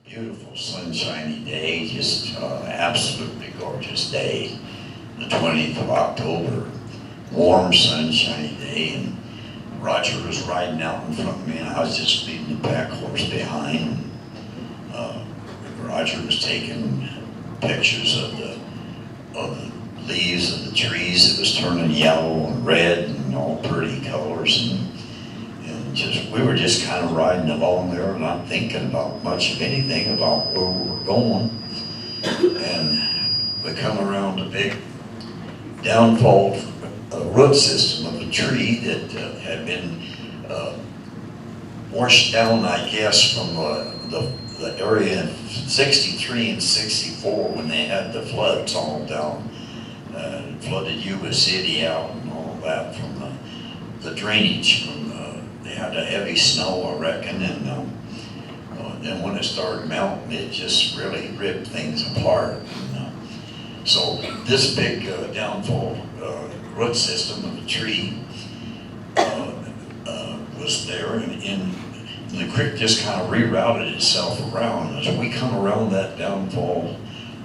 Beautiful sunshiny day, just absolutely gorgeous day. The 20th of October, warm sunshiny day, and Roger was riding out in front of me, and I was just leading the pack horse behind. Roger was taking pictures of the leaves of the trees that was turning yellow and red and all pretty colors, and we were just kind of riding along there, not thinking about much of anything about where we were going. And we come around a big downfall root system of a tree that had been washed down, I guess, from the area in 63 and 64 when they had the floods all down. Flooded Yuba City out and all that from the drainage. They had a heavy snow, I reckon, and then when it started melting, it just really ripped things apart. And, so this big downfall root system of a tree was there, and the creek just kind of rerouted itself around. As we come around that downfall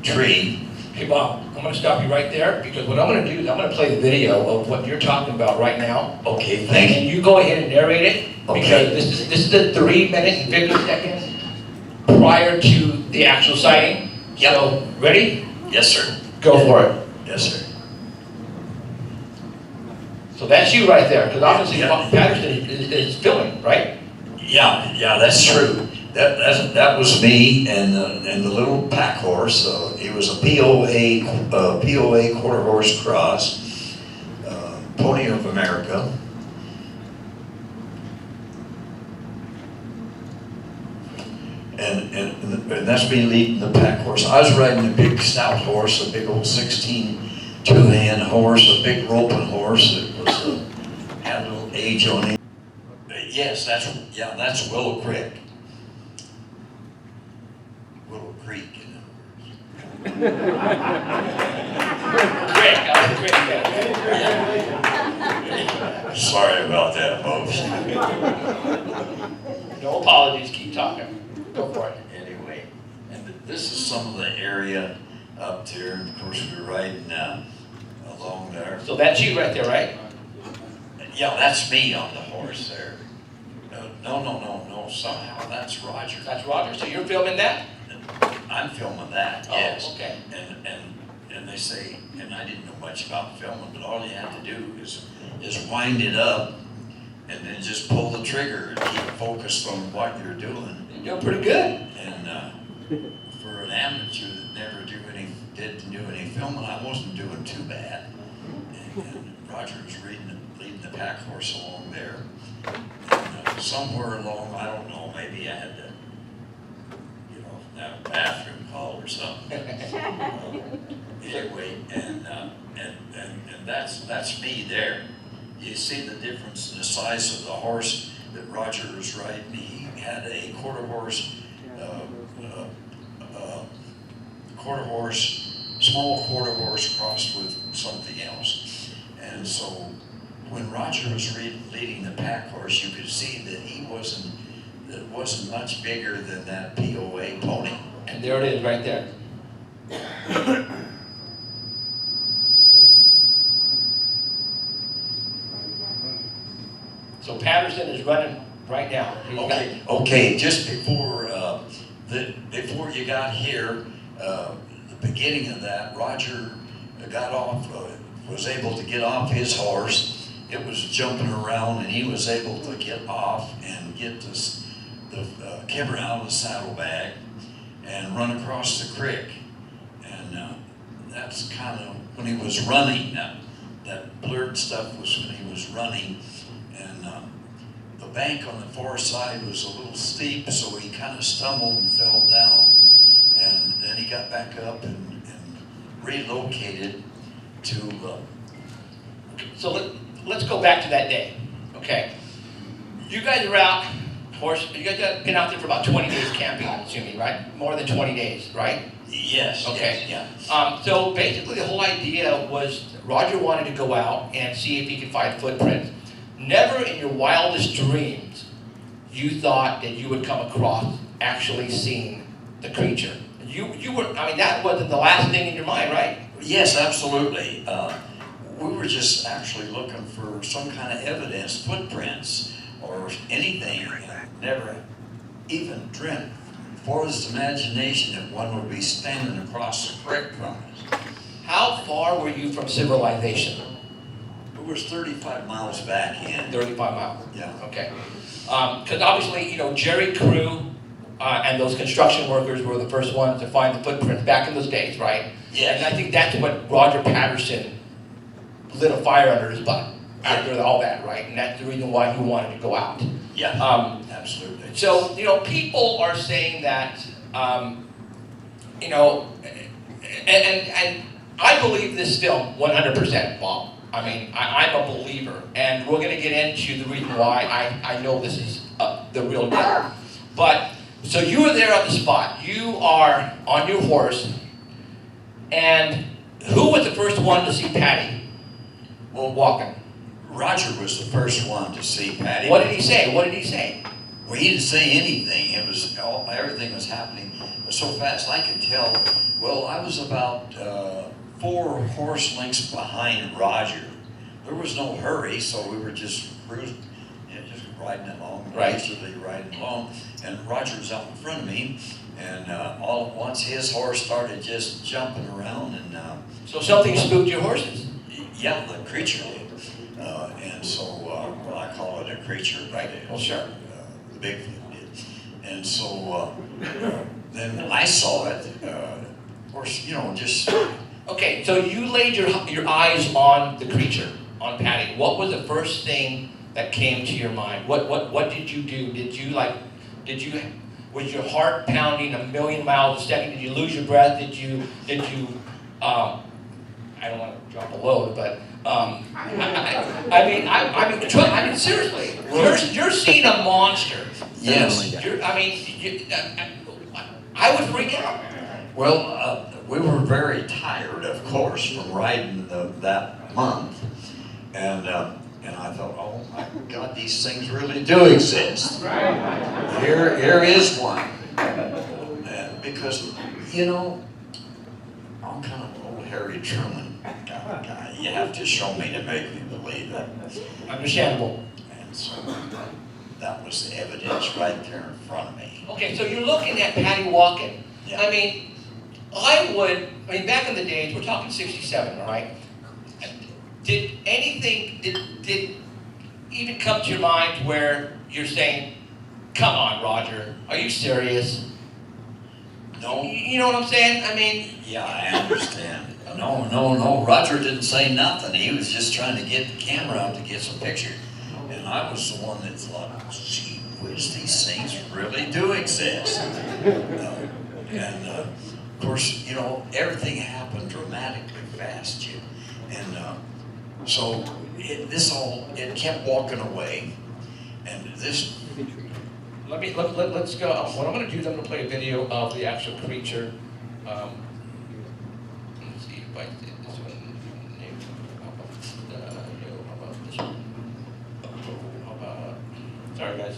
tree. Hey Bob, I'm going to stop you right there, because what I'm going to do is I'm going to play the video of what you're talking about right now. Okay, thank you. And you go ahead and narrate it, Okay. because this is the 3 minutes and 50 seconds prior to the actual sighting. Yep. So, ready? Yes, sir. Go for it. Yes, sir. So that's you right there, because obviously Yeah. Patterson is filming, right? Yeah, that's true. That was me and the little pack horse. It was a POA quarter horse cross, Pony of America. And that's me leading the pack horse. I was riding a big stout horse, a big old 16 two-hand horse, a big roping horse that was had a little age on him. Yes, that's Willow Creek. Willow Creek, in other words. Yeah. Sorry about that, folks. No apologies, keep talking. Go for it. Anyway, and this is some of the area up there. And of course, we were riding along there. So that's you right there, right? Yeah, that's me on the horse there. No. Somehow that's Roger. That's Roger. So you're filming that? I'm filming that, yes. Oh, okay. And they say, and I didn't know much about filming, but all you have to do is wind it up and then just pull the trigger and keep focused on what you're doing. You're doing pretty good. And for an amateur that never didn't do any filming, I wasn't doing too bad. And Roger was leading the pack horse along there. And somewhere along, I don't know, maybe I had to, have a bathroom call or something. Anyway, and that's me there. You see the difference in the size of the horse that Roger was riding. He had a small quarter horse crossed with something else. And so when Roger was leading the pack horse, you could see that he wasn't much bigger than that POA pony. And there it is right there. So Patterson is running right now. Okay. Just before you got here, the beginning of that, Roger got off, was able to get off his horse. It was jumping around, and he was able to get off and get the kibber out of the saddlebag and run across the creek. And that's kind of when he was running. That blurred stuff was when he was running. And the bank on the far side was a little steep, so he kind of stumbled and fell down. And then he got back up and relocated to... So let's go back to that day, okay? You guys are out, you guys have been out there for about 20 days camping, I'm assuming, right? More than 20 days, right? Yes. Okay. Yes, yeah. So basically the whole idea was Roger wanted to go out and see if he could find footprints. Never in your wildest dreams you thought that you would come across actually seeing the creature. You were, I mean, that wasn't the last thing in your mind, right? Yes, absolutely. We were just actually looking for some kind of evidence, footprints, or anything. Never even dreamt, farthest imagination, that one would be standing across the creek from us. How far were you from civilization? It was 35 miles back in. 35 miles. Yeah. Okay. Because obviously, you know, Jerry Crew and those construction workers were the first ones to find the footprints back in those days, right? Yes. And I think that's what Roger Patterson lit a fire under his butt after all that, right? And that's the reason why he wanted to go out. Yeah. Absolutely. So, you know, people are saying that, you know, and I believe this film 100%, Bob. I mean, I'm a believer, and we're going to get into the reason why I know this is the real deal. But, so you were there on the spot. You are on your horse, and who was the first one to see Patty walking? Roger was the first one to see Patty. What did he say? What did he say? Well, he didn't say anything. It was everything was happening so fast. I could tell. Well, I was about 4 horse lengths behind Roger. There was no hurry, so we were just cruising, just riding along, gracefully riding along. And Roger was out in front of me, and all at once his horse started just jumping around, and So something spooked your horses? yeah, the creature did. And so, well, I call it a creature, right? Well, sure. The Bigfoot did. And so then I saw it. Of course, you know, just. Okay, so you laid your eyes on the creature, on Patty. What was the first thing that came to your mind? What did you do? Was your heart pounding a million miles a second? Did you lose your breath? Did you I don't want to drop a load, but I mean, seriously, you're seeing a monster. Yes. I would freak out. Well, we were very tired, of course, from riding that month, and I thought, oh my God, these things really do exist. Here is one, because you know, I'm kind of an old Harry Truman guy. You have to show me to make me believe it. Understandable. And so that was the evidence right there in front of me. Okay, so you're looking at Patty walking. Yeah. I mean, back in the days, we're talking 67, all right? Did even come to your mind where you're saying, come on, Roger, are you serious? No. You know what I'm saying? I mean... Yeah, I understand. No. Roger didn't say nothing. He was just trying to get the camera out to get some pictures. And I was the one that thought, gee whiz, these things really do exist. And of course, you know, everything happened dramatically fast, Jim. And so it kept walking away. And this... Let's go. What I'm going to do is I'm going to play a video of the actual creature. Let's see if I did this one. How about this one? How about... Sorry, guys.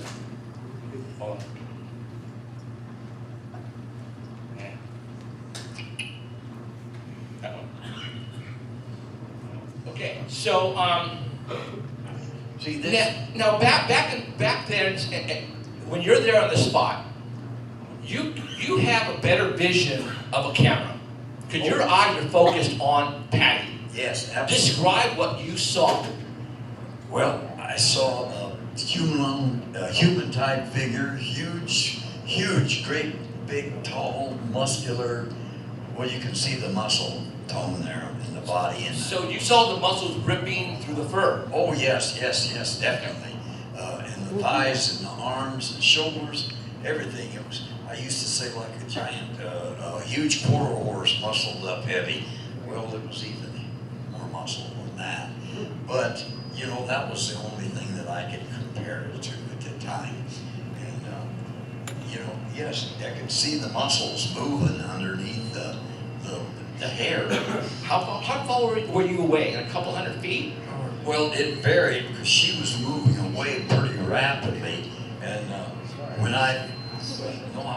Hold on. Yeah. That one. Okay, so See this? now back there, when you're there on the spot, you have a better vision of a camera because your eyes are focused on Patty. Yes, absolutely. Describe what you saw. Well, I saw a human-type figure, huge, great, big, tall, muscular. Well, you can see the muscle tone there in the body. And So you saw the muscles ripping through the fur. oh yes, definitely. And the thighs and the arms and shoulders, everything. It was. I used to say like a giant, a huge quarter horse, muscled up, heavy. Well, it was even more muscle than that. But you know, that was the only thing that I could compare it to at the time. And you know, yes, I could see the muscles moving underneath the hair. How far were you away? A couple hundred feet? Well, it varied because she was moving away pretty rapidly, and when I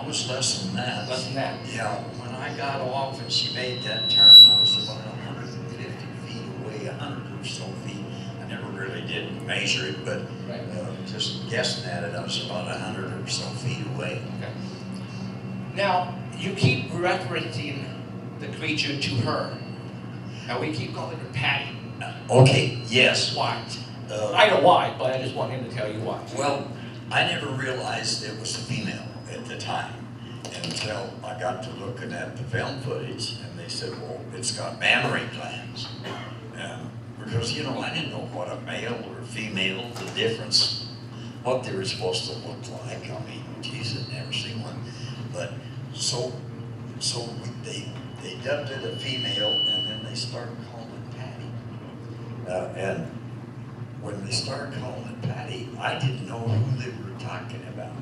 was less than that. Less than that? Yeah, when I got off and she made that turn, I was about 150 feet away, 100 or so feet. I never really did measure it, but just guessing at it, I was about 100 or so feet away. Okay. Now, you keep referencing the creature to her. Now we keep calling her Patty. Okay, yes. Why? I know why, but I just want him to tell you why. Well, I never realized it was a female at the time until I got to looking at the film footage, and they said, well, it's got mammary glands. Because, you know, I didn't know what a male or female, the difference, what they were supposed to look like. I mean, Jesus, I'd never seen one. But so they dubbed it a female, and then they started calling it Patty. And when they started calling it Patty, I didn't know who they were talking about.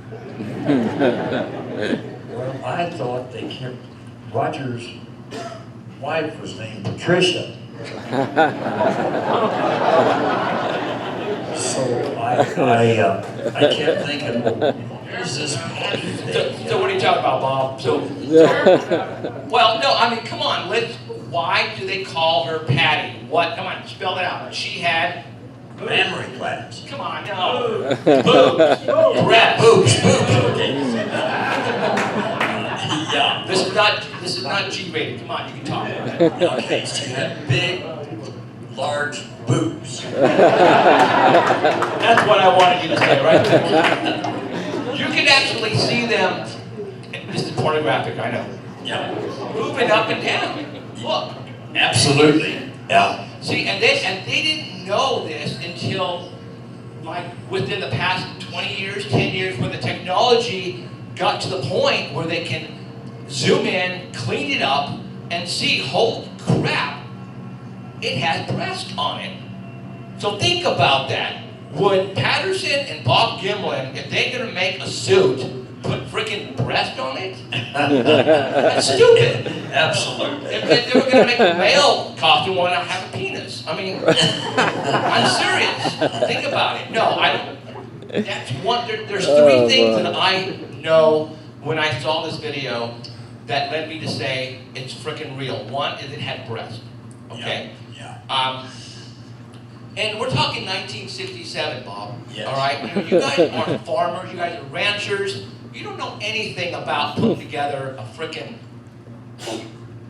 Well, I thought they kept, Roger's wife was named Patricia. So I kept thinking, where's this Patty thing? So what are you talking about, Bob? Well, no, I mean, come on. Why do they call her Patty? What? Come on, spell it out. She had mammary glands. Come on, no. Boobs. Breasts. Boobs. Okay. Yeah. This is not G-rated. Come on, you can talk about it. Okay, she had big, large boobs. That's what I wanted you to say, right? You can actually see them. This is pornographic, I know. Yeah. Moving up and down. Look. Absolutely. Yeah. See, and they didn't know this until like within the past 20 years, 10 years, when the technology got to the point where they can zoom in, clean it up, and see, holy crap, it has breast on it. So think about that. Would Patterson and Bob Gimlin, if they're going to make a suit, put freaking breast on it? That's stupid. Absolutely. If they were going to make a male costume, why not have a penis? I mean, I'm serious. Think about it. No, I don't. That's one. There's three things that I know when I saw this video that led me to say it's freaking real. One is it had breast. Okay? Yeah. And we're talking 1967, Bob. Yes. All right? You guys aren't farmers. You guys are ranchers. You don't know anything about putting together a freaking,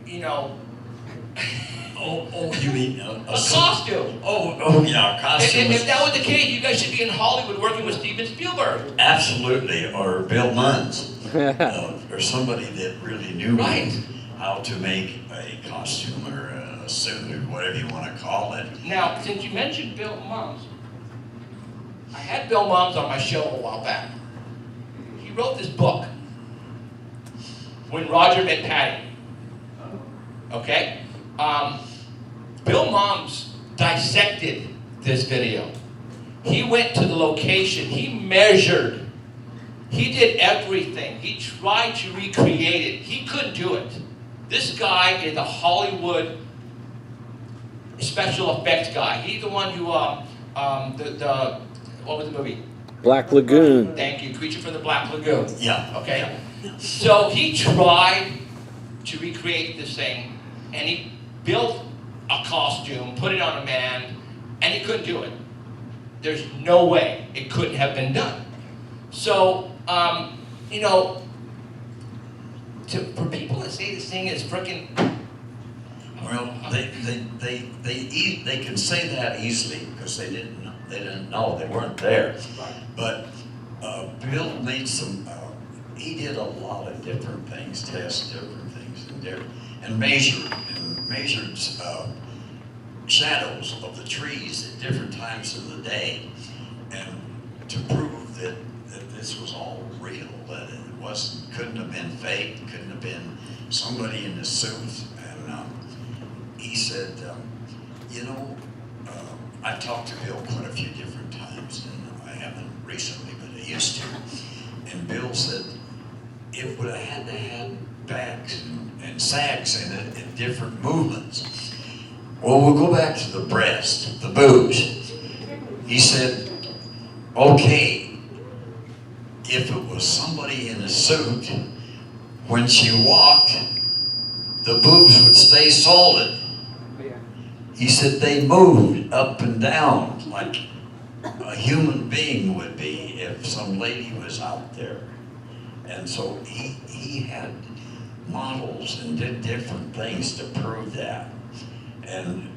you know... Oh, you mean a costume. Oh, yeah, a costume. If that was the case, you guys should be in Hollywood working with Steven Spielberg. Absolutely, or Bill Munns, or somebody that really knew how to make a costume or a suit or whatever you want to call it. Now, since you mentioned Bill Munns, I had Bill Munns on my show a while back. He wrote this book, When Roger Met Patty. Okay? Bill Munns dissected this video. He went to the location. He measured. He did everything. He tried to recreate it. He couldn't do it. This guy is a Hollywood special effects guy. He's the one who, what was the movie? Black Lagoon. Thank you. Creature from the Black Lagoon. Yeah. Okay? So he tried to recreate this thing, and he built a costume, put it on a man, and he couldn't do it. There's no way it couldn't have been done. So, you know, for people that say this thing is freaking... Well, they can say that easily because they didn't know, they weren't there. But Bill made some, he did a lot of different things, test different things, and measured shadows of the trees at different times of the day, and to prove that this was all real, that it couldn't have been fake, couldn't have been somebody in a suit. And he said, you know, I've talked to Bill quite a few different times, and I haven't recently, but I used to. And Bill said, it would have had to have backs and sags in it in different movements. Well, we'll go back to the breast, the boobs. He said, okay, if it was somebody in a suit, when she walked, the boobs would stay solid. He said they moved up and down like a human being would be if some lady was out there. And so he had models and did different things to prove that. And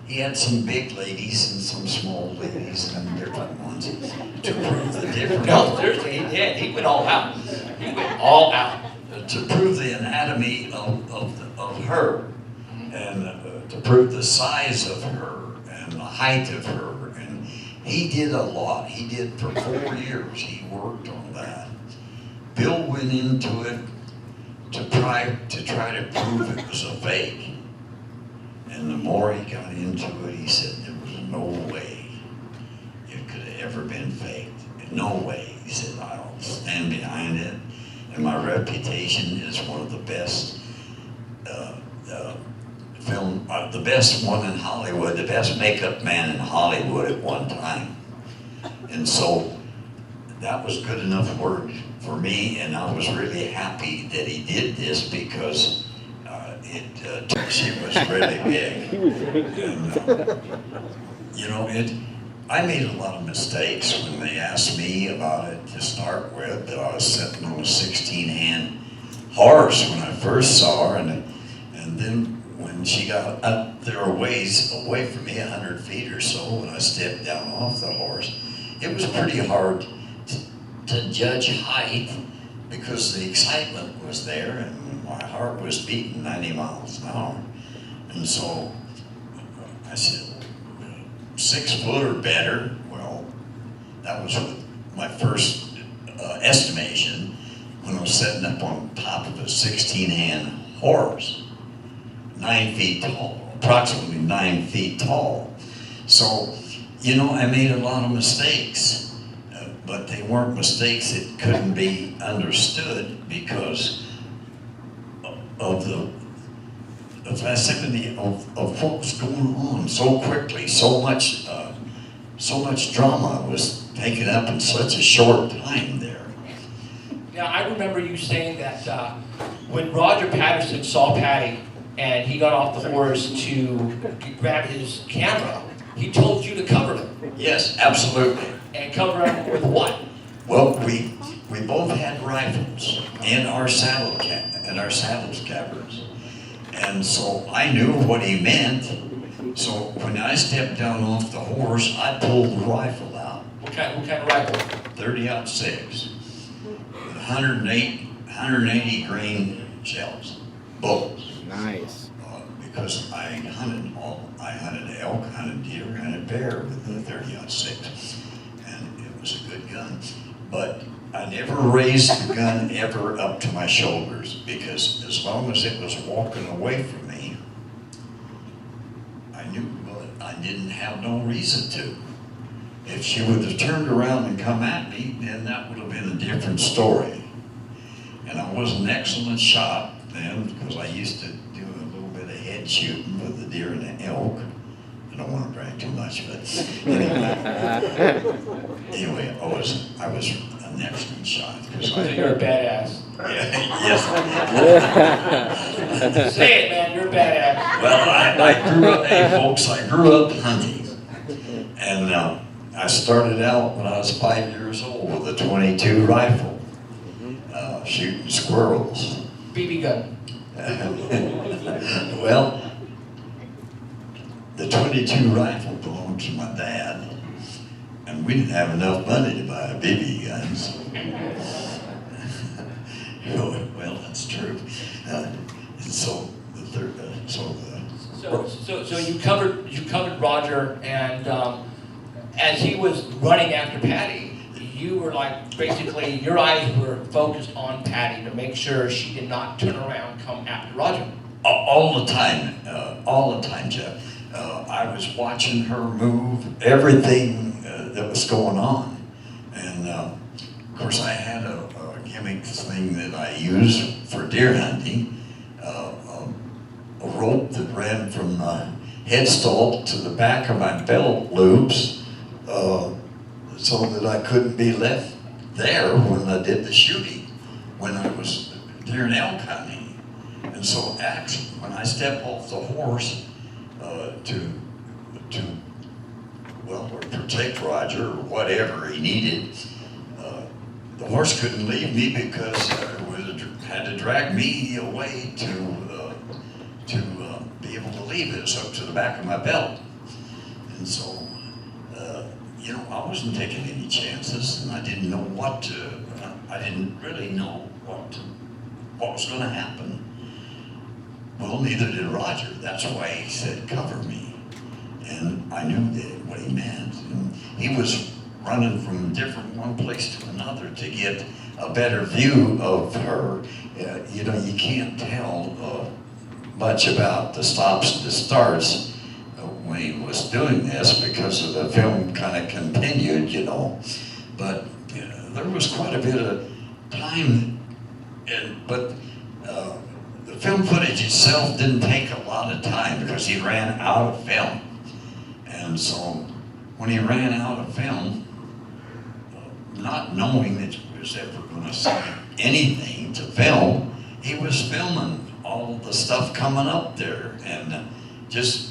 he had some big ladies and some small ladies and different ones to prove the difference. No, seriously, he went all out. He went all out. To prove the anatomy of her, and to prove the size of her and the height of her. And he did a lot. He did for 4 years. He worked on that. Bill went into it to try to prove it was a fake. And the more he got into it, he said there was no way it could have ever been faked. No way. He said, I'll stand behind it. And my reputation is one of the best the best one in Hollywood, the best makeup man in Hollywood at one time. And so that was good enough work for me, and I was really happy that he did this because she was really big. And, you know, I made a lot of mistakes when they asked me about it to start with, that I was sitting on a 16-hand horse when I first saw her, and then when she got up there a ways away from me, 100 feet or so, when I stepped down off the horse, it was pretty hard to judge height because the excitement was there and my heart was beating 90 miles an hour. And so I said, 6 foot or better. Well, that was my first estimation when I was sitting up on top of a 16-hand horse, 9 feet tall, approximately 9 feet tall. So, you know, I made a lot of mistakes, but they weren't mistakes that couldn't be understood because of the facility of what was going on so quickly. So much drama was taken up in such a short time there. Now, I remember you saying that when Roger Patterson saw Patty and he got off the horse to grab his camera, he told you to cover him. Yes, absolutely. And cover him with what? Well, we both had rifles in our saddle scabbards. And so I knew what he meant. So when I stepped down off the horse, I pulled the rifle out. What kind of rifle? 30-06. 180 grain shells, bullets. Nice. Because I hunted elk, hunted deer, hunted bear with the 30-06. And it was a good gun. But I never raised the gun ever up to my shoulders because as long as it was walking away from me, I knew I didn't have no reason to. If she would have turned around and come at me, then that would have been a different story. And I was an excellent shot then because I used to do a little bit of head shooting with the deer and the elk. I don't want to brag too much, but anyway, I was an excellent shot. So you're a badass. Yes. Say it, man, you're a badass. Well, I grew up, hey folks, I grew up hunting. And I started out when I was 5 years old with a .22 rifle, shooting squirrels. BB gun. Well, the .22 rifle belonged to my dad, and we didn't have enough money to buy BB guns. Well, that's true. So you covered Roger, and as he was running after Patty, you were like, basically, your eyes were focused on Patty to make sure she did not turn around and come after Roger. all the time, Jeff. I was watching her move, everything that was going on. And of course I had a gimmick thing that I use for deer hunting, a rope that ran from the headstall to the back of my belt loops, so that I couldn't be left there when I did the shooting, when I was deer and elk hunting. And so actually, when I step off the horse or protect Roger or whatever he needed, the horse couldn't leave me because had to drag me away to be able to leave it. Up to the back of my belt. And so, I wasn't taking any chances, and I didn't know I didn't really know what was going to happen. Well, neither did Roger. That's why he said, cover me. And I knew what he meant. And he was running from one place to another to get a better view of her. You can't tell much about the stops and the starts when he was doing this because of the film kind of continued, But there was quite a bit of time, but the film footage itself didn't take a lot of time because he ran out of film. And so when he ran out of film, not knowing that he was ever going to see anything to film, he was filming all the stuff coming up there and just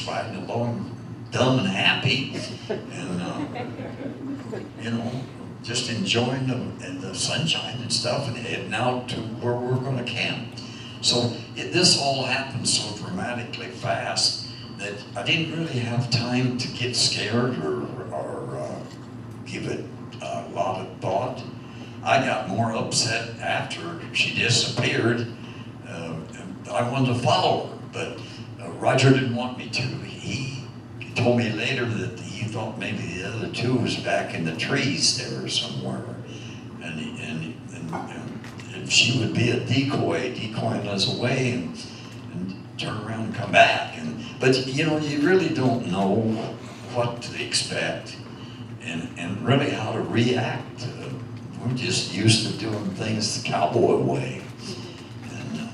riding along dumb and happy and just enjoying the sunshine and stuff and heading out to where we're going to camp. So this all happened so dramatically fast that I didn't really have time to get scared or give it a lot of thought. I got more upset after she disappeared. I wanted to follow her, but Roger didn't want me to. He told me later that he thought maybe the other two was back in the trees there somewhere, and she would be a decoying us away and turn around and come back. But you really don't know what to expect and really how to react. We're just used to doing things the cowboy way. And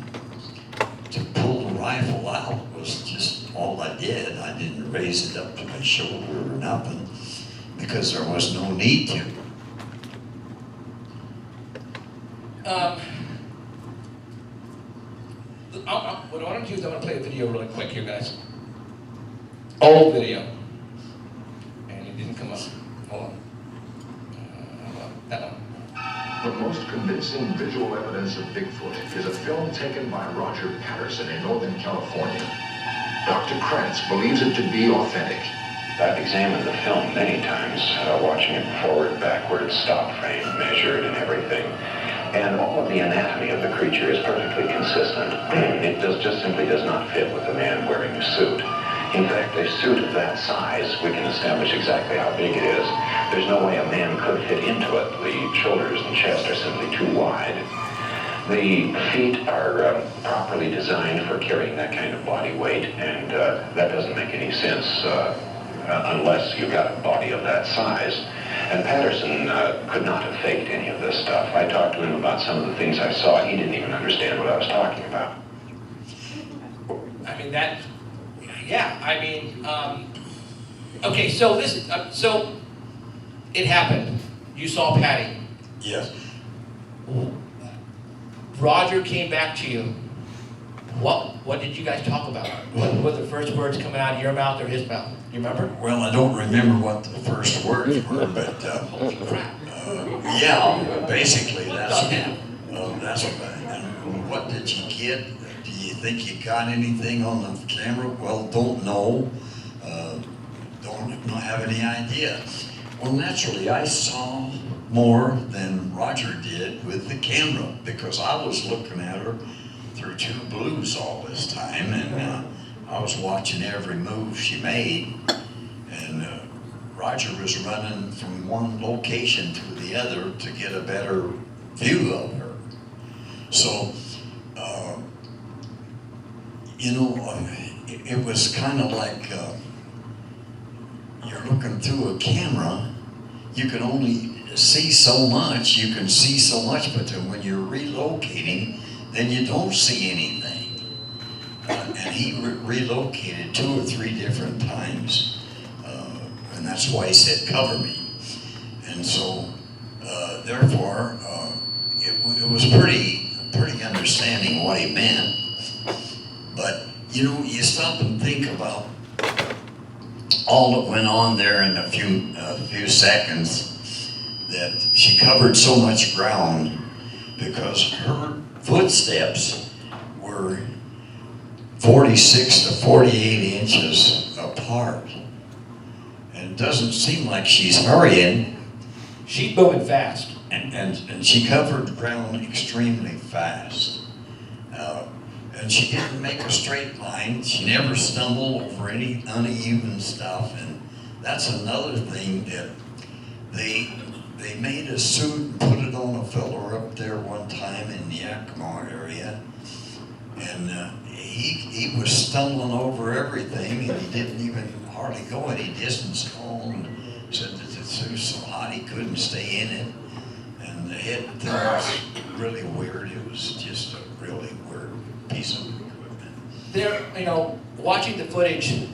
to pull the rifle out was just all I did. I didn't raise it up to my shoulder or nothing because there was no need to. What I want to do is I want to play a video really quick here, guys. Old video. And it didn't come up. Hold on. That one. The most convincing visual evidence of Bigfoot is a film taken by Roger Patterson in Northern California. Dr. Krantz believes it to be authentic. I've examined the film many times, watching it forward, backwards, stop frame, measured and everything. And all of the anatomy of the creature is perfectly consistent. It just simply does not fit with a man wearing a suit. In fact, a suit of that size, we can establish exactly how big it is. There's no way a man could fit into it. The shoulders and chest are simply too wide. The feet are properly designed for carrying that kind of body weight, and that doesn't make any sense unless you've got a body of that size. And Patterson could not have faked any of this stuff. I talked to him about some of the things I saw. He didn't even understand what I was talking about. I mean, okay, so this, so it happened. You saw Patty. Yes. Roger came back to you. What did you guys talk about? What were the first words coming out of your mouth or his mouth? You remember? Well, I don't remember what the first words were, but Holy crap. yeah, basically that's what did you get? Do you think you got anything on the camera? Well, don't know. Don't have any idea. Well, naturally, I saw more than Roger did with the camera because I was looking at her through two blues all this time, and I was watching every move she made, and Roger was running from one location to the other to get a better view of her. So, it was kind of like you're looking through a camera. You can only see so much, you can see so much, but then when you're relocating, then you don't see anything. And he relocated 2 or 3 different times, and that's why he said, cover me. And so, therefore, it was pretty understanding what he meant. But, you know, you stop and think about all that went on there in a few seconds, that she covered so much ground because her footsteps were 46 to 48 inches apart. And it doesn't seem like she's hurrying. She's moving fast. And she covered ground extremely fast. And she didn't make a straight line. She never stumbled over any uneven stuff. And that's another thing that they made a suit and put it on a fella up there one time in the Yakima area. And he was stumbling over everything, and he didn't even hardly go any distance home. Said that it was so hot he couldn't stay in it. And the head thing was really weird. It was just a really weird piece of equipment. There, you know, watching the footage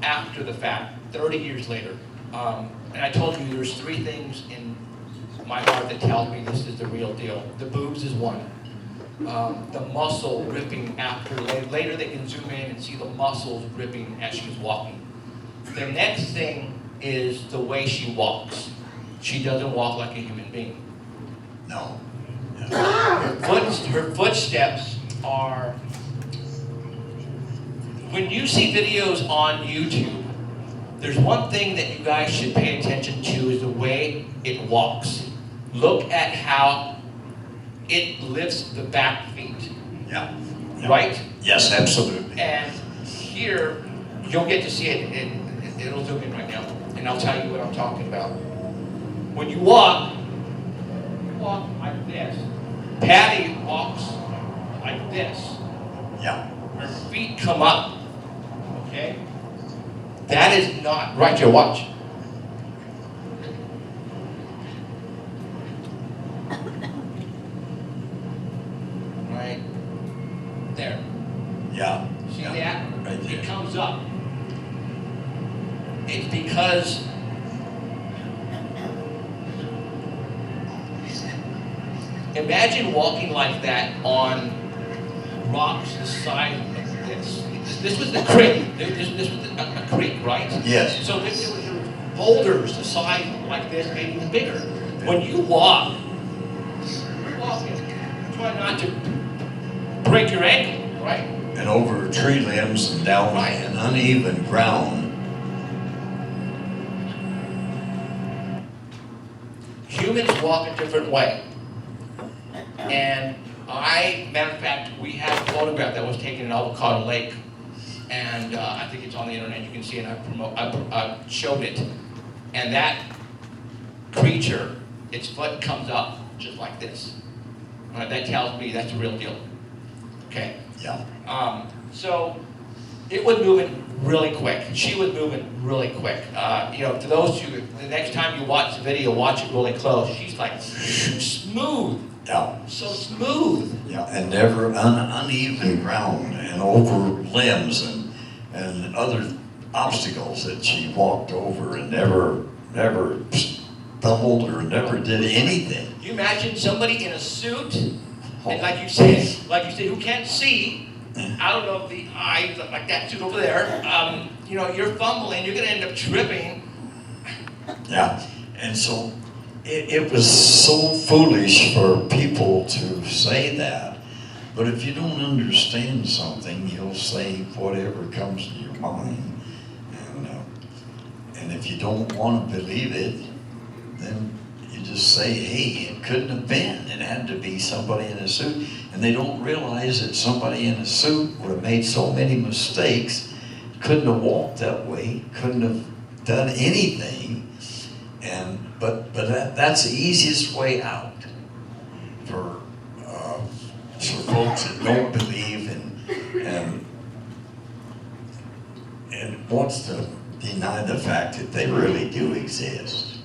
after the fact, 30 years later, and I told you there's 3 things in my heart that tells me this is the real deal. The boobs is one. The muscle ripping after, later they can zoom in and see the muscles ripping as she's walking. The next thing is the way she walks. She doesn't walk like a human being. No. Her footsteps are, when you see videos on YouTube, there's one thing that you guys should pay attention to is the way it walks. Look at how it lifts the back feet. Yeah. Right? Yes, absolutely. And here, you'll get to see it. It'll zoom in right now, and I'll tell you what I'm talking about. When you walk like this. Patty walks like this. Yeah. Her feet come up. Okay? That is not right here. Watch. Right there. Yeah. See yeah. that? Right there. It comes up. It's because imagine walking like that on rocks the size of this. This was the creek. This was a creek, right? Yes. So there were boulders the size like this, maybe even bigger. When you walk, you're walking, try not to break your ankle, right? And over tree limbs and down an uneven ground. Humans walk a different way. And matter of fact, we have a photograph that was taken in Avocado Lake. And I think it's on the internet, you can see it, I showed it. And that creature, its foot comes up just like this. All right, that tells me that's the real deal. Okay? Yeah. So it was moving really quick. She was moving really quick. You know, to those who, the next time you watch the video, watch it really close. She's like smooth. Yeah. So smooth. Yeah, and never uneven ground and over limbs and other obstacles that she walked over and never stumbled or never did anything. You imagine somebody in a suit, and like you said, who can't see, out of the eyes, like that suit over there, you know, you're fumbling, you're gonna end up tripping. Yeah, and so it was so foolish for people to say that. But if you don't understand something, you'll say whatever comes to your mind. And if you don't want to believe it, then you just say, hey, it couldn't have been. It had to be somebody in a suit. And they don't realize that somebody in a suit would have made so many mistakes, couldn't have walked that way, couldn't have done anything. But that's the easiest way out for folks that don't believe and wants to deny the fact that they really do exist.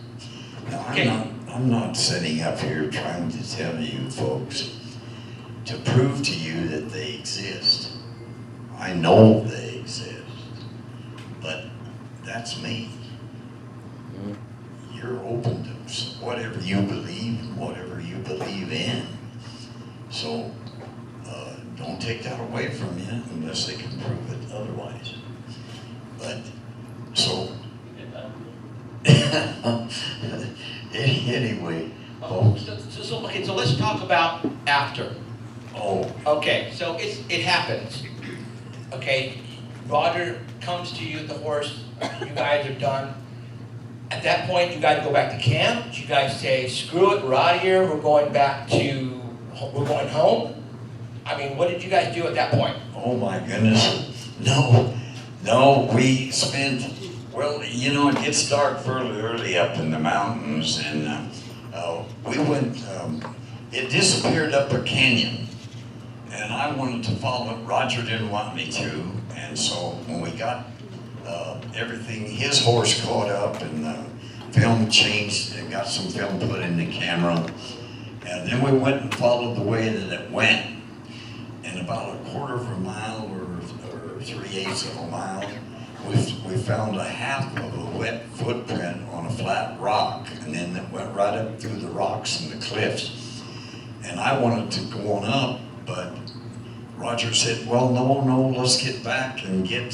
Now, I'm not sitting up here trying to tell you folks to prove to you that they exist. I know they exist, but that's me. You're open to whatever you believe and whatever you believe in. So don't take that away from you unless they can prove it otherwise. But so anyway, folks. So let's talk about after. Oh, Okay, so it happens. Okay, Roger comes to you with the horse. You guys are done. At that point, you guys go back to camp. You guys say, "Screw it, we're out of here. We're going home." I mean, what did you guys do at that point? oh my goodness. No, we spent, well, you know, it gets dark fairly early up in the mountains, and we went, it disappeared up a canyon, and I wanted to follow it. Roger didn't want me to, and so when we got everything, his horse caught up, and the film changed, and got some film put in the camera, and then we went and followed the way that it went. And about a quarter of a mile or 3/8 of a mile, we found a half of a wet footprint on a flat rock, and then it went right up through the rocks and the cliffs. And I wanted to go on up, but Roger said, well, no, let's get back and get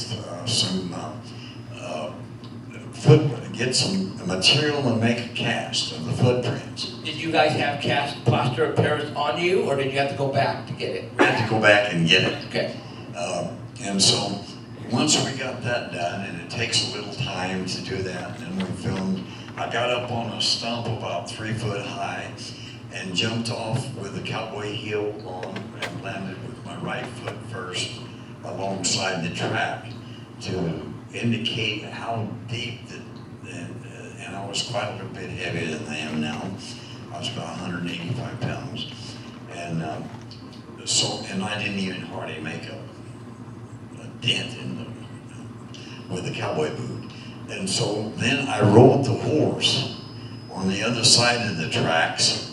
some material and make a cast of the footprints. Did you guys have cast plaster of Paris on you, or did you have to go back to get it? We had to go back and get it. Okay. And so once we got that done, and it takes a little time to do that, and we filmed, I got up on a stump about 3 foot high and jumped off with a cowboy heel on and landed with my right foot first alongside the track to indicate how deep and I was quite a little bit heavier than I am now. I was about 185 pounds. And and I didn't even hardly make a dent with the cowboy boot. And so then I rode the horse on the other side of the tracks,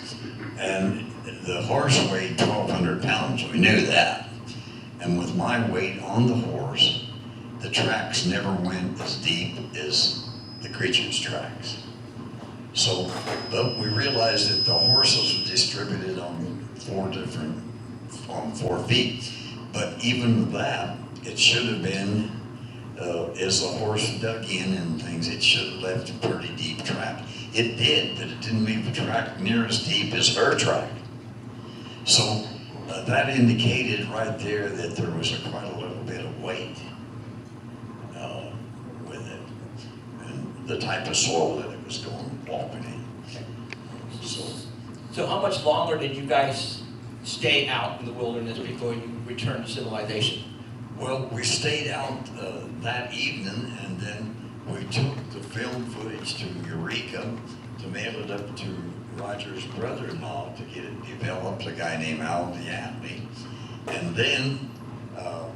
and the horse weighed 1,200 pounds. We knew that. And with my weight on the horse, the tracks never went as deep as the creature's tracks. So, but we realized that the horses were distributed on 4 feet. But even with that, it should have been, as the horse dug in and things, it should have left a pretty deep track. It did, but it didn't leave a track near as deep as her track. So that indicated right there that there was quite a little bit of weight with it, and the type of soil that it was walking in. So how much longer did you guys stay out in the wilderness before you returned to civilization? Well, we stayed out that evening, and then we took the film footage to Eureka to mail it up to Roger's brother-in-law to get it developed, a guy named Al Diatley. And then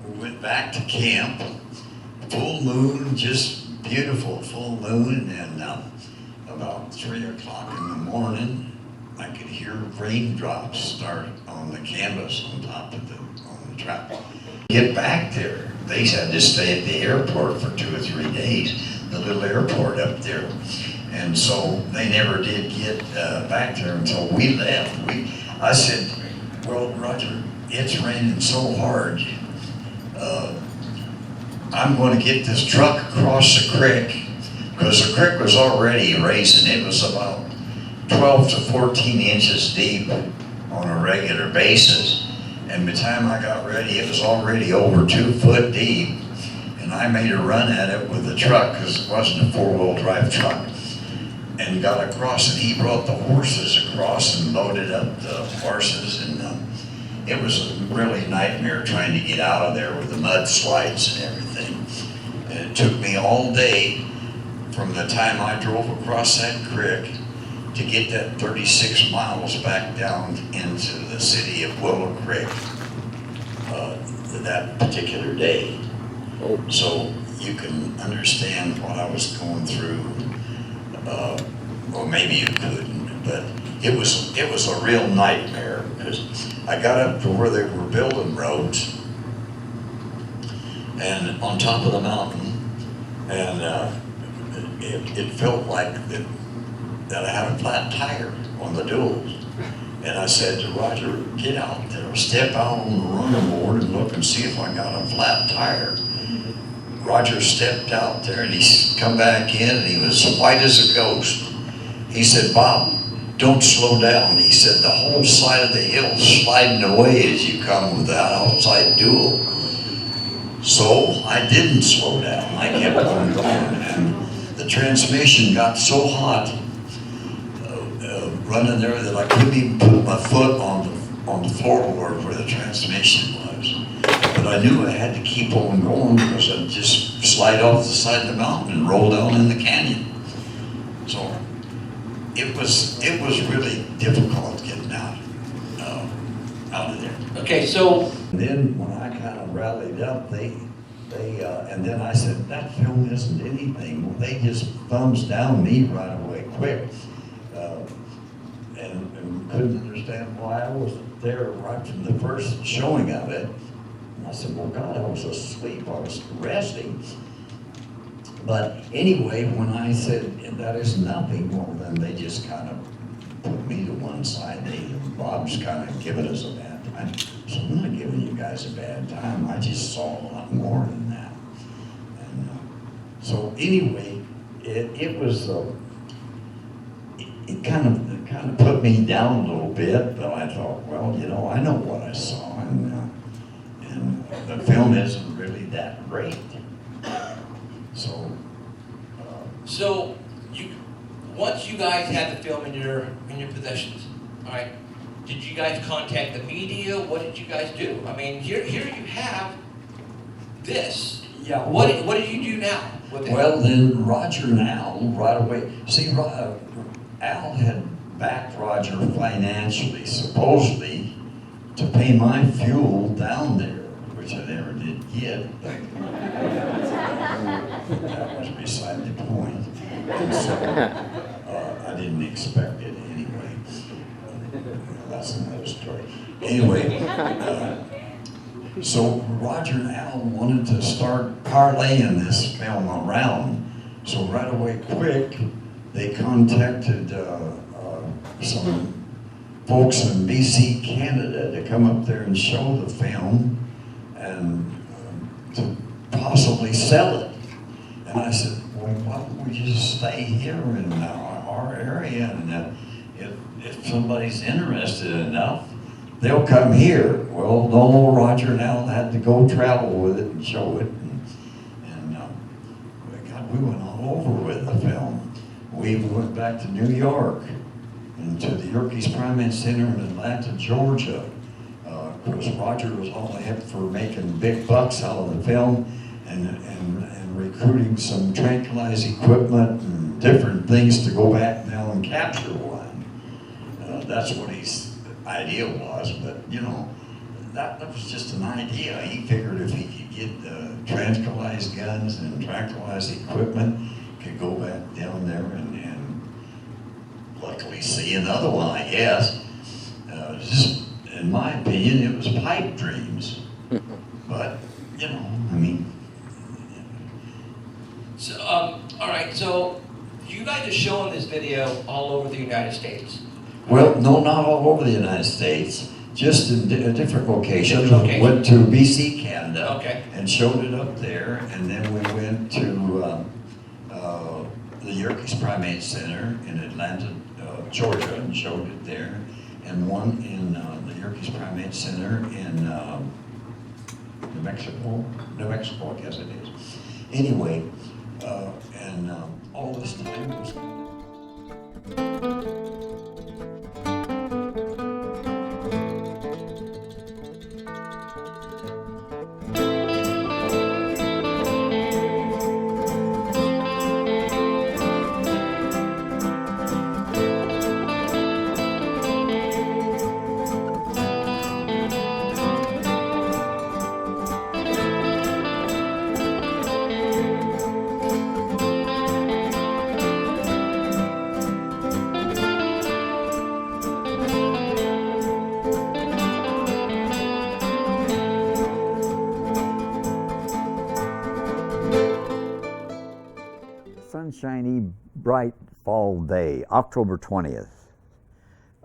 we went back to camp, full moon, just beautiful full moon, and about 3 o'clock in the morning, I could hear raindrops start on the canvas on top of the track. Get back there. They had to stay at the airport for 2 or 3 days, the little airport up there. And so they never did get back there until we left. I said, well, Roger, it's raining so hard. I'm going to get this truck across the creek, because the creek was already raising. It was about 12 to 14 inches deep on a regular basis. And by the time I got ready, it was already over 2 foot deep. And I made a run at it with the truck, because it wasn't a 4-wheel drive truck, and got across, and he brought the horses across and loaded up the horses. And it was a really nightmare trying to get out of there with the mudslides and everything. And it took me all day from the time I drove across that creek to get that 36 miles back down into the city of Willow Creek that particular day. So you can understand what I was going through, or maybe you couldn't. But it was a real nightmare, because I got up to where they were building roads, and on top of the mountain, and it felt like that I had a flat tire on the duals. And I said to Roger, get out there, step out on the running board and look and see if I got a flat tire. Roger stepped out there and he come back in and he was white as a ghost. He said, Bob, don't slow down. He said, the whole side of the hill sliding away as you come with that outside dual. So I didn't slow down. I kept on going. And the transmission got so hot running there that I couldn't even put my foot on the floorboard where the transmission was. But I knew I had to keep on going because I'd just slide off the side of the mountain and roll down in the canyon. So it was really difficult getting out of there. Okay, so And then when I kind of rallied up, they and then I said, that film isn't anything. Well, they just thumbs down me right away, quick. And couldn't understand why I wasn't there right from the first showing of it. And I said, well, God, I was asleep, I was resting. But anyway, when I said, that is nothing, well, then they just kind of put me to one side. Bob's kind of giving us a bad time. So I'm not giving you guys a bad time. I just saw a lot more than that. And so anyway, it was, it kind of put me down a little bit, but I thought, well, you know, I know what I saw, and the film isn't really that great. So, so once you guys had the film in your possessions, all right, did you guys contact the media? What did you guys do? I mean, here you have this. yeah. What did you do now with it? Well, then Roger and Al right away. See, Al had backed Roger financially, supposedly, to pay my fuel down there, which I never did get. That was beside the point. And so I didn't expect it anyway. That's another story. Anyway, so Roger and Al wanted to start parlaying this film around. So right away, quick, they contacted some folks in BC, Canada to come up there and show the film and to possibly sell it. And I said, well, why don't we just stay here in our area, and if somebody's interested enough, they'll come here. Well, no, Roger and Al had to go travel with it and show it. And God, we went all over with the film. We went back to New York and to the Yerkes Primate Center in Atlanta, Georgia. Because Roger was all hip for making big bucks out of the film and recruiting some tranquilized equipment and different things to go back now and capture one. That's what his idea was, but you know, that was just an idea. He figured if he could get tranquilized guns and tranquilized equipment, could go back down there and luckily see another one, I guess. Just, in my opinion, it was pipe dreams. But, you know, I mean. So, all right, so you guys are showing this video all over the United States. Well, no, not all over the United States. Just in different locations. Different locations. Went to BC, Canada, Okay. and showed it up there. And then we went to the Yerkes Primate Center in Atlanta, Georgia, and showed it there. And one in the Yerkes Primate Center in New Mexico, I guess it is. Anyway, and all this time was. sunshiny, bright fall day, October 20th,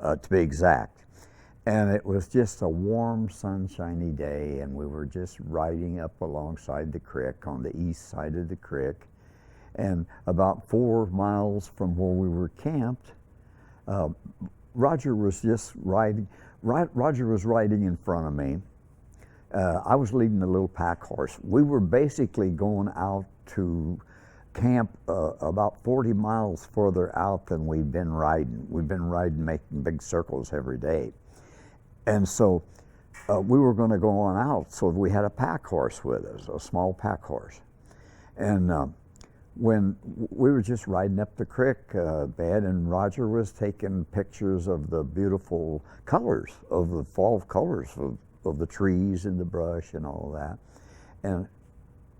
to be exact. And it was just a warm, sunshiny day, and we were just riding up alongside the creek on the east side of the creek. And about 4 miles from where we were camped, Roger was just riding. Roger was riding in front of me. I was leading the little pack horse. We were basically going out to camp about 40 miles further out than we'd been riding. We'd been riding, making big circles every day. And so we were going to go on out, so we had a pack horse with us, a small pack horse. And when we were just riding up the creek bed, and Roger was taking pictures of the beautiful colors, of the fall colors of the trees and the brush and all that. And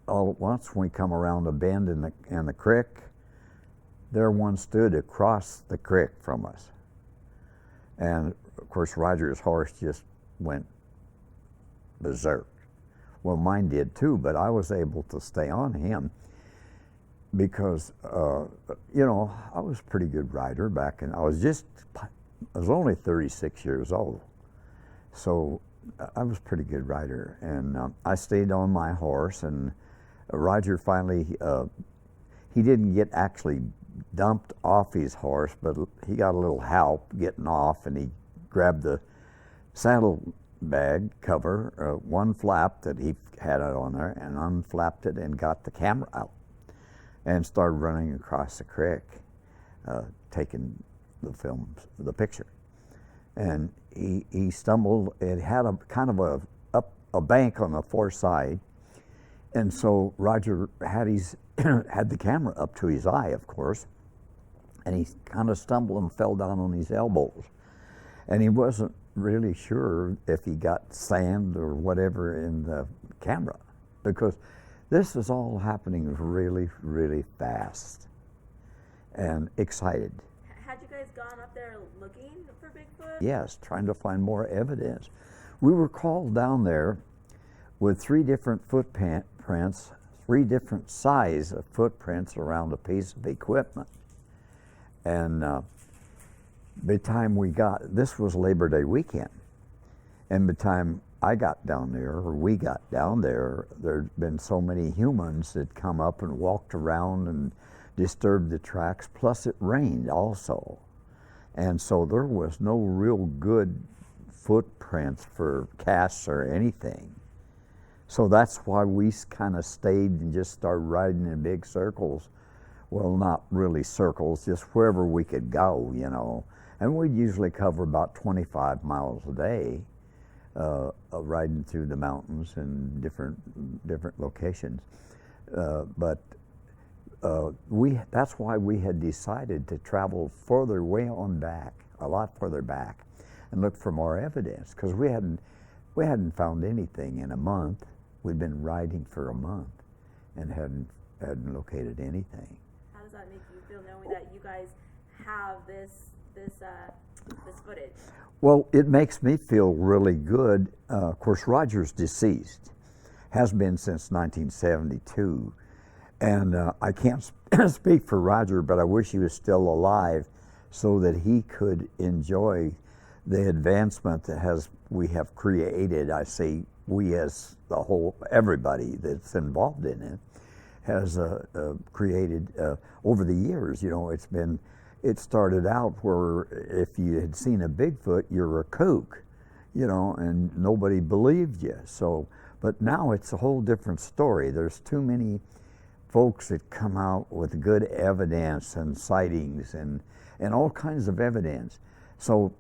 all at once, when we come around a bend in the creek, there one stood across the creek from us. And of course, Roger's horse just went berserk. Well, mine did too, but I was able to stay on him because, you know, I was a pretty good rider back in, I was only 36 years old. So I was a pretty good rider, and I stayed on my horse, and Roger finally, he didn't get actually dumped off his horse, but he got a little help getting off, and he grabbed the saddle bag cover, one flap that he had it on there, and unflapped it and got the camera out and started running across the creek, taking the picture. And he stumbled. It had a kind of a bank on the far side, and so Roger had had the camera up to his eye, of course, and he kind of stumbled and fell down on his elbows, and he wasn't really sure if he got sand or whatever in the camera, because this is all happening really, really fast and excited. Had you guys gone up there looking for Bigfoot? Yes, trying to find more evidence. We were called down there with 3 different footprints, 3 different size of footprints around a piece of equipment. And by the time we got, this was Labor Day weekend, and by the time I got down there, or we got down there, there'd been so many humans that come up and walked around and disturbed the tracks, plus it rained also. And so there was no real good footprints for casts or anything. So that's why we kind of stayed and just started riding in big circles. Well, not really circles, just wherever we could go, you know. And we'd usually cover about 25 miles a day, riding through the mountains and different locations. But that's why we had decided to travel further, way on back, a lot further back, and look for more evidence, because we hadn't found anything in a month. We'd been riding for a month and hadn't located anything. How does that make you feel, knowing that you guys have this footage? Well, it makes me feel really good. Of course, Roger's deceased, has been since 1972. And I can't speak for Roger, but I wish he was still alive so that he could enjoy the advancement that we have created. I say we as the whole, everybody that's involved in it, has created over the years. You know, it started out where if you had seen a Bigfoot, you're a kook, you know, and nobody believed you. So, but now it's a whole different story. There's too many folks that come out with good evidence and sightings and all kinds of evidence. So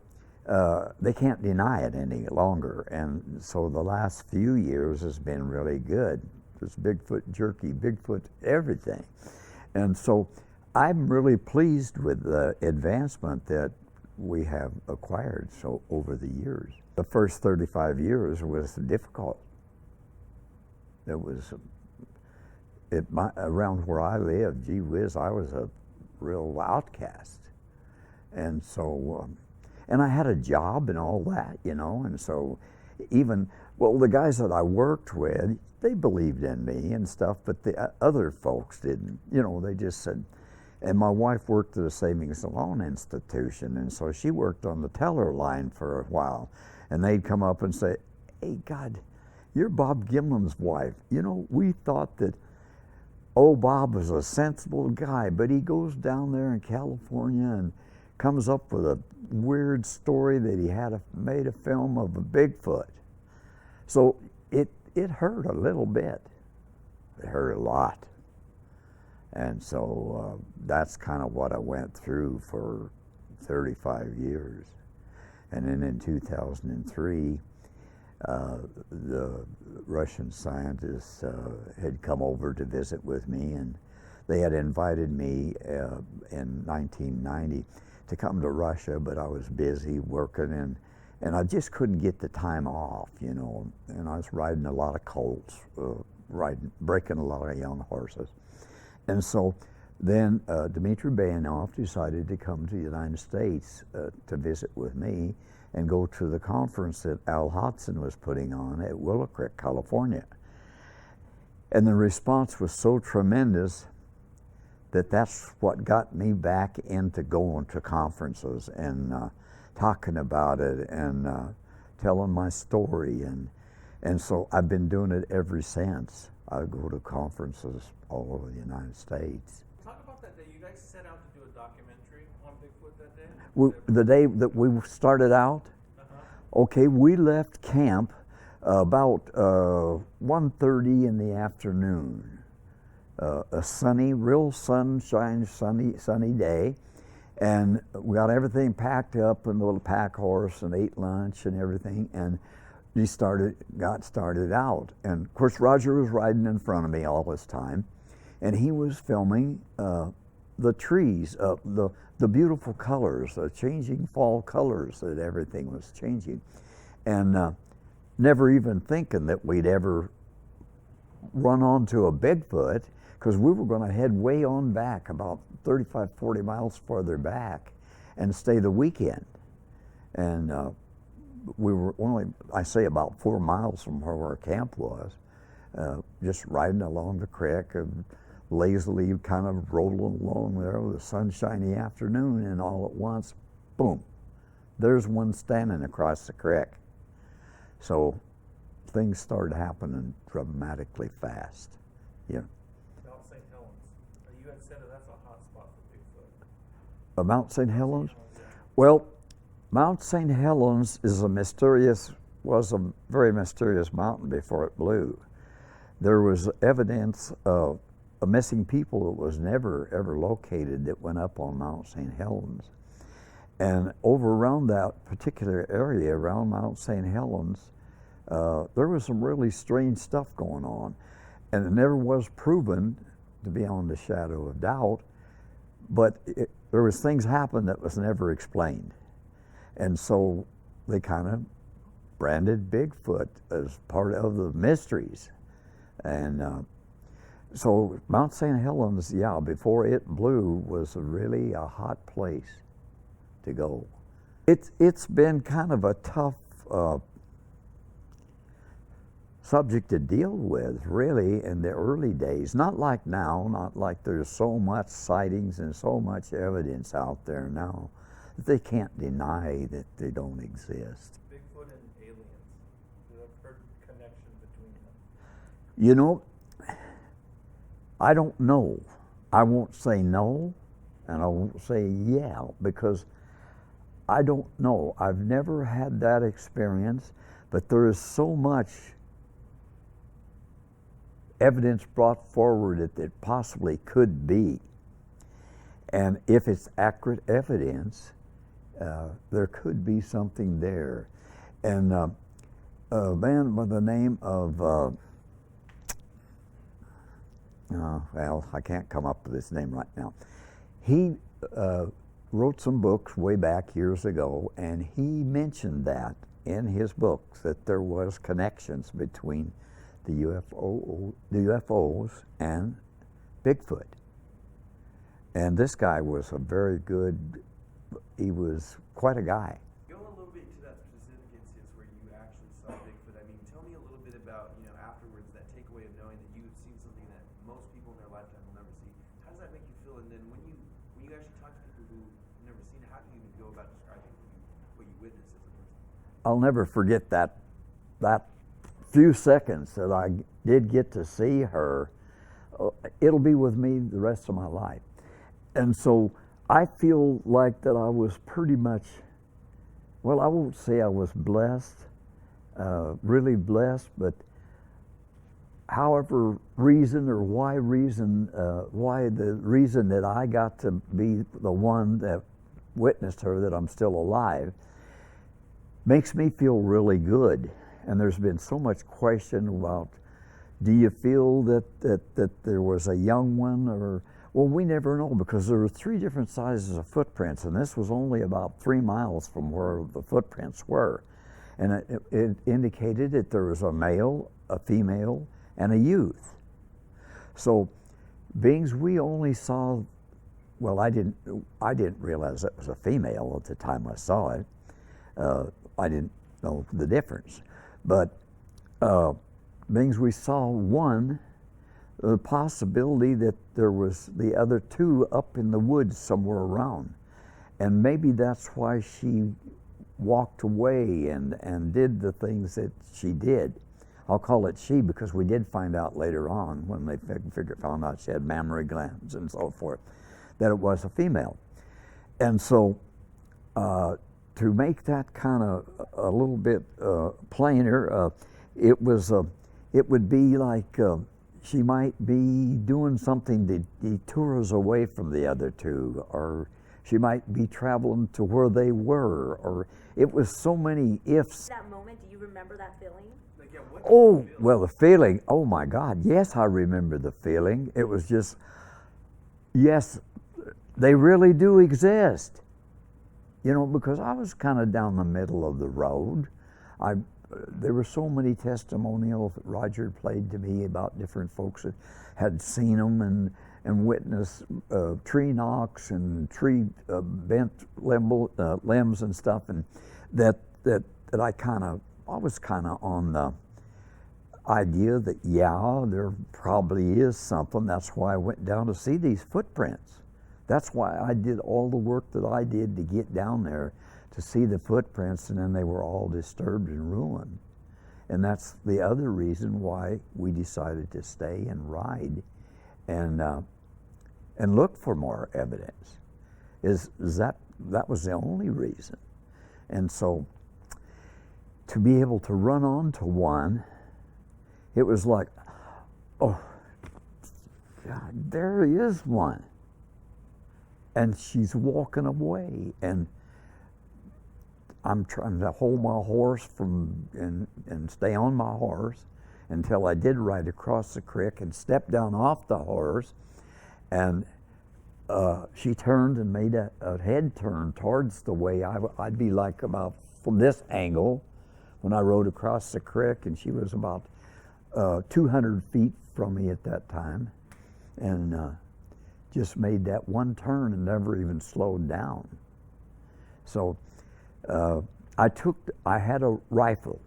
they can't deny it any longer. And so the last few years has been really good. There's Bigfoot jerky, Bigfoot everything. And so I'm really pleased with the advancement that we have acquired so over the years. The first 35 years was difficult. It was, around where I lived, gee whiz, I was a real outcast. And so, and I had a job and all that, you know, and so even, well, the guys that I worked with, they believed in me and stuff, but the other folks didn't. You know, they just said, And my wife worked at a savings and loan institution, and so she worked on the teller line for a while. And they'd come up and say, "Hey, God, you're Bob Gimlin's wife. You know, we thought that, oh, Bob was a sensible guy, but he goes down there in California and comes up with a weird story that he had made a film of a Bigfoot." So it hurt a little bit. It hurt a lot. And so that's kind of what I went through for 35 years. And then in 2003, the Russian scientists had come over to visit with me, and they had invited me in 1990 to come to Russia, but I was busy working, and I just couldn't get the time off, you know, and I was riding a lot of colts, breaking a lot of young horses. And so then Dmitry Bayanov decided to come to the United States to visit with me and go to the conference that Al Hodson was putting on at Willow Creek, California. And the response was so tremendous that that's what got me back into going to conferences and talking about it and telling my story. And so I've been doing it ever since. I go to conferences all over the United States. Talk about that day. You guys set out to do a documentary on Bigfoot that day? The day that we started out, okay, we left camp about 1:30 in the afternoon. A sunny, real sunny day, and we got everything packed up in the little pack horse and ate lunch and everything, and we got started out. And of course, Roger was riding in front of me all this time, and he was filming the trees, the beautiful colors, the changing fall colors that everything was changing, and never even thinking that we'd ever run onto a Bigfoot, because we were going to head way on back, about 35, 40 miles farther back, and stay the weekend. And we were only, I say, about 4 miles from where our camp was, just riding along the creek and lazily kind of rolling along there with a sunshiny afternoon, and all at once, boom, there's one standing across the creek. So things started happening dramatically fast. Yeah. Mount St. Helens. You had said that that's a hot spot for Bigfoot. Mount St. Helens? Well, Mount St. Helens was a very mysterious mountain before it blew. There was evidence of a missing people that was never ever located that went up on Mount St. Helens. And over around that particular area, around Mount St. Helens, there was some really strange stuff going on. And it never was proven to be on the shadow of doubt, but there was things happened that was never explained. And so they kind of branded Bigfoot as part of the mysteries. And so Mount St. Helens, yeah, before it blew, was really a hot place to go. It's been kind of a tough subject to deal with, really, in the early days. Not like now, not like there's so much sightings and so much evidence out there now that they can't deny that they don't exist. Bigfoot and aliens. You have heard connection between them. You know, I don't know. I won't say no, and I won't say yeah, because I don't know. I've never had that experience, but there is so much evidence brought forward that it possibly could be. And if it's accurate evidence, there could be something there. And a man by the name of, well, I can't come up with his name right now. He wrote some books way back years ago, and he mentioned that in his books that there was connections between the UFOs and Bigfoot. And this guy was he was quite a guy. Go a little bit to that specific instance where you actually saw Bigfoot. I mean, tell me a little bit about, afterwards, that takeaway of knowing that you've seen something that most people in their lifetime will never see. How does that make you feel? And then when you how can you even go about describing what you witnessed as a person? I'll never forget that few seconds that I did get to see her. It'll be with me the rest of my life. And so I feel like that I was pretty much, well, I won't say I was blessed, really blessed, but however reason or why the reason that I got to be the one that witnessed her, that I'm still alive, makes me feel really good. And there's been so much question about, do you feel that there was a young one, or, well, we never know, because there were 3 different sizes of footprints, and this was only about 3 miles from where the footprints were. And it indicated that there was a male, a female, and a youth. So, beings we only saw, well, I didn't realize it was a female at the time I saw it. I didn't know the difference. But beings we saw one, the possibility that there was the other 2 up in the woods somewhere around. And maybe that's why she walked away and did the things that she did. I'll call it she, because we did find out later on, when they found out she had mammary glands and so forth, that it was a female. And so to make that kind of a little bit plainer, it would be like she might be doing something to detour us away from the other 2, or she might be traveling to where they were, or it was so many ifs. That moment, do you remember that feeling? Like, yeah, what Oh, well, the feeling, oh my God, yes, I remember the feeling. It was just, yes, they really do exist. You know, because I was kind of down the middle of the road. There were so many testimonials that Roger played to me about different folks that had seen them and witnessed tree knocks and tree bent limbs and stuff, and that I was kind of on the idea that, yeah, there probably is something. That's why I went down to see these footprints. That's why I did all the work that I did to get down there to see the footprints, and then they were all disturbed and ruined. And that's the other reason why we decided to stay and ride and look for more evidence. Is that was the only reason. And so to be able to run onto one, it was like, oh, God, there is one. And she's walking away, and I'm trying to hold my horse and stay on my horse until I did ride across the creek and stepped down off the horse, and she turned and made a head turn towards the way I'd be like about from this angle when I rode across the creek, and she was about 200 feet from me at that time, and just made that one turn and never even slowed down. So I had a rifle,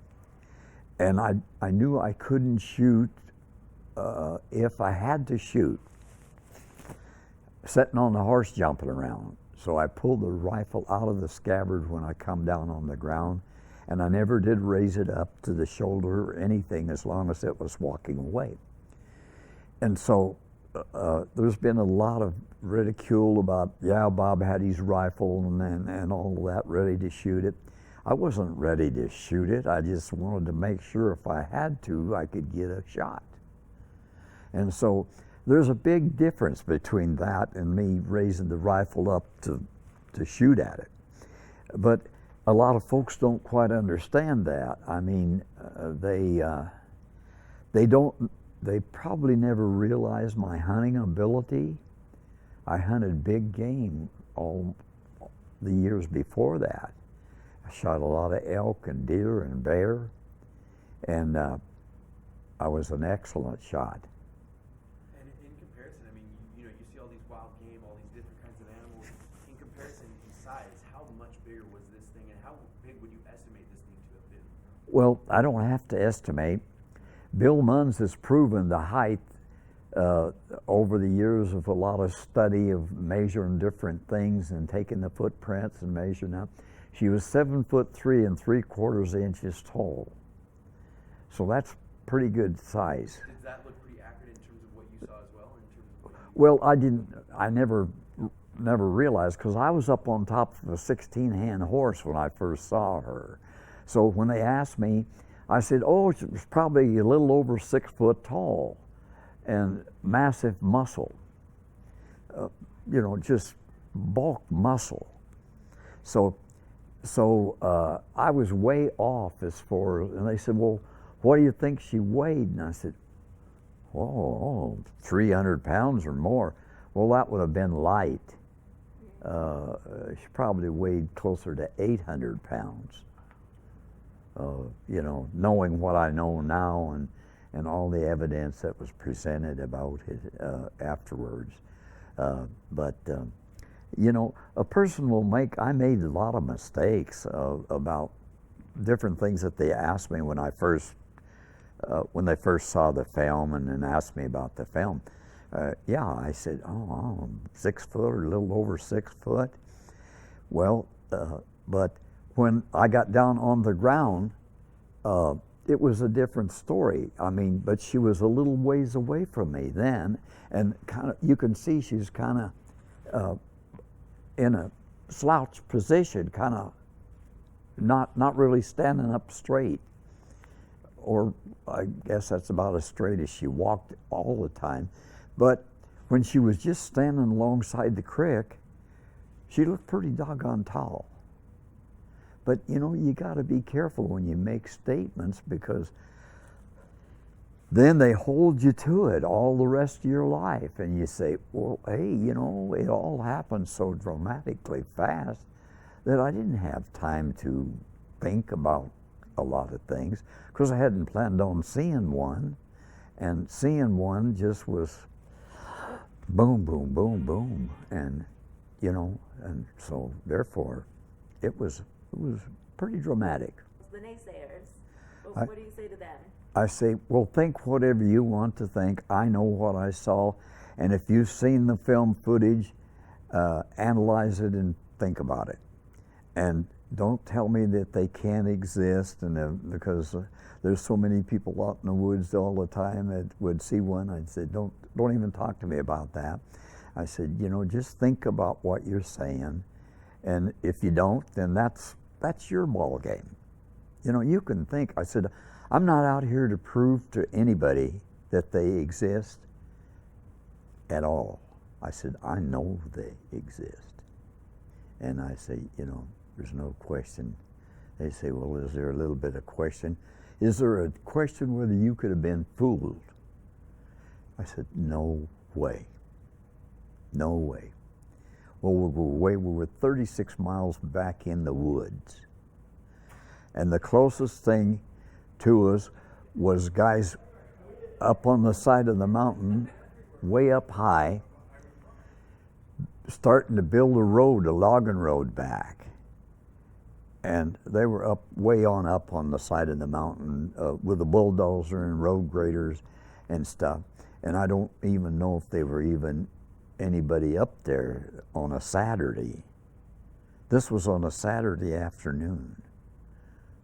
and I knew I couldn't shoot if I had to shoot sitting on the horse jumping around. So I pulled the rifle out of the scabbard when I come down on the ground, and I never did raise it up to the shoulder or anything as long as it was walking away. And so there's been a lot of ridicule about, yeah, Bob had his rifle and all of that, ready to shoot it. I wasn't ready to shoot it. I just wanted to make sure if I had to, I could get a shot. And so there's a big difference between that and me raising the rifle up to shoot at it. But a lot of folks don't quite understand that. I mean, they probably never realized my hunting ability. I hunted big game all the years before that. I shot a lot of elk and deer and bear, and I was an excellent shot. And in comparison, I mean, you know, you see all these wild game, all these different kinds of animals. In comparison in size, how much bigger was this thing, and how big would you estimate this thing to have been? Well, I don't have to estimate. Bill Munns has proven the height over the years of a lot of study of measuring different things and taking the footprints and measuring out, she was 7'3" 3/4 inches tall. So that's pretty good size. Did that look pretty accurate in terms of what you saw as well? In terms of what you... Well, I never realized, because I was up on top of a 16-hand horse when I first saw her. So when they asked me, I said, oh, she was probably a little over 6 foot tall and massive muscle, just bulk muscle. So I was way off as far, and they said, well, what do you think she weighed? And I said, oh, 300 pounds or more. Well, that would have been light. She probably weighed closer to 800 pounds. Knowing what I know now and all the evidence that was presented about it afterwards. A person I made a lot of mistakes about different things that they asked me when they first saw the film and then asked me about the film. I said, oh, 6 foot or a little over 6 foot. Well, but when I got down on the ground, it was a different story. But she was a little ways away from me then, and you can see she's kind of in a slouch position, kind of not really standing up straight. Or I guess that's about as straight as she walked all the time. But when she was just standing alongside the creek, she looked pretty doggone tall. But you got to be careful when you make statements, because then they hold you to it all the rest of your life. And you say, well, hey, it all happened so dramatically fast that I didn't have time to think about a lot of things, because I hadn't planned on seeing one. And seeing one just was boom, boom, boom, boom. And, and so therefore it was pretty dramatic. The naysayers, what do you say to them? I say, well, think whatever you want to think. I know what I saw, and if you've seen the film footage, analyze it and think about it. And don't tell me that they can't exist, and because there's so many people out in the woods all the time that would see one. I'd say, don't even talk to me about that. I said, just think about what you're saying, and if you don't, then that's your ball game. You can think. I said, I'm not out here to prove to anybody that they exist at all. I said, I know they exist. And I say, there's no question. They say, well, is there a little bit of question? Is there a question whether you could have been fooled? I said, no way. No way. Well, we were 36 miles back in the woods. And the closest thing to us was guys up on the side of the mountain, way up high, starting to build a logging road back. And they were way up on the side of the mountain with a bulldozer and road graders and stuff. And I don't even know if they were even anybody up there on a Saturday. This was on a Saturday afternoon,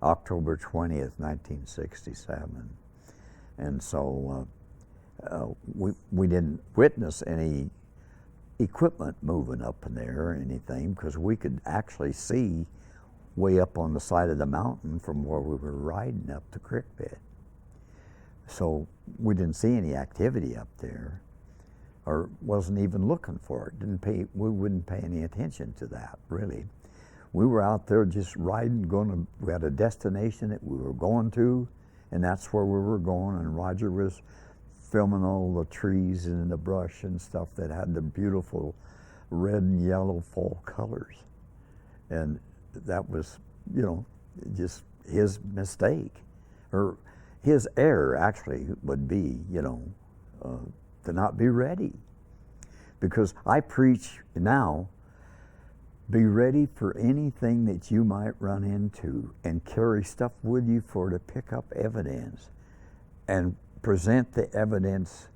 October 20th, 1967. And so we didn't witness any equipment moving up in there or anything, because we could actually see way up on the side of the mountain from where we were riding up the creek bed. So we didn't see any activity up there, or wasn't even looking for it. We wouldn't pay any attention to that, really. We were out there just riding, we had a destination that we were going to, and that's where we were going, and Roger was filming all the trees and the brush and stuff that had the beautiful red and yellow fall colors. And that was, just his mistake, or his error actually would be, to not be ready. Because I preach now, be ready for anything that you might run into, and carry stuff with you to pick up evidence and present the evidence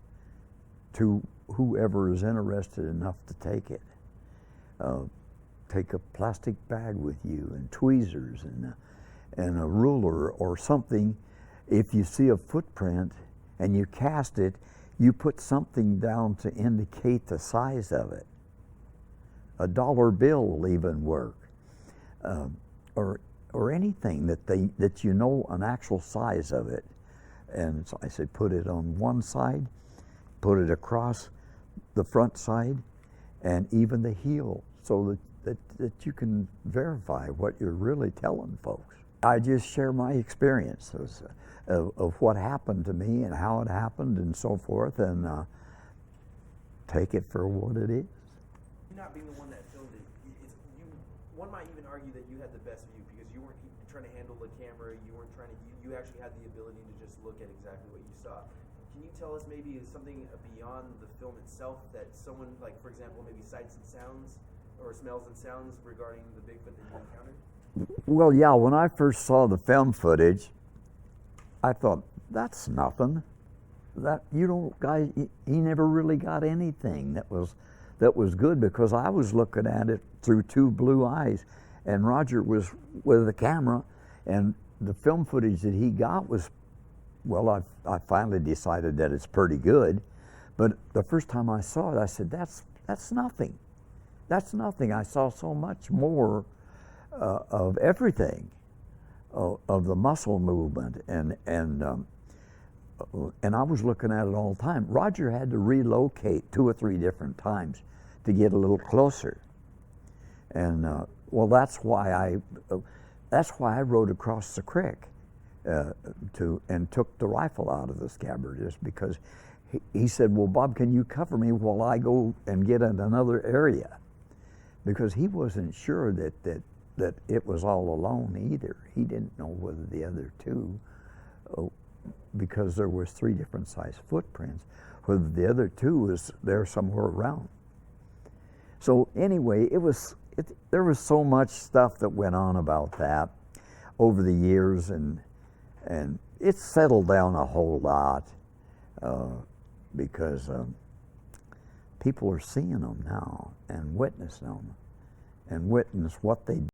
to whoever is interested enough to take it. Take a plastic bag with you and tweezers and a ruler or something. If you see a footprint and you cast it, you put something down to indicate the size of it. A dollar bill will even work, or anything that you know an actual size of it. And so I said, put it on one side, put it across the front side, and even the heel, so that you can verify what you're really telling folks. I just share my experiences of what happened to me and how it happened and so forth, and take it for what it is. You not being the one that filmed it, one might even argue that you had the best view because you weren't trying to handle the camera, you weren't trying to, you actually had the ability to just look at exactly what you saw. Can you tell us maybe something beyond the film itself that someone, like for example, maybe sights and sounds or smells and sounds regarding the Bigfoot that you encountered? Well, yeah, when I first saw the film footage, I thought, that's nothing. That, you don't, guy, he never really got anything that was good, because I was looking at it through two blue eyes, and Roger was with the camera, and the film footage that he got was, well, I finally decided that it's pretty good, but the first time I saw it, I said, that's nothing. That's nothing. I saw so much more of everything, of the muscle movement, and I was looking at it all the time. Roger had to relocate 2 or 3 different times to get a little closer, and well, that's why I rode across the creek and took the rifle out of the scabbard, just because he said, well, Bob, can you cover me while I go and get in another area? Because he wasn't sure that it was all alone either. He didn't know whether the other two, because there was 3 different size footprints, whether the other 2 was there somewhere around. So anyway, there was so much stuff that went on about that over the years, and it's settled down a whole lot, because people are seeing them now and witnessing them and witness what they do.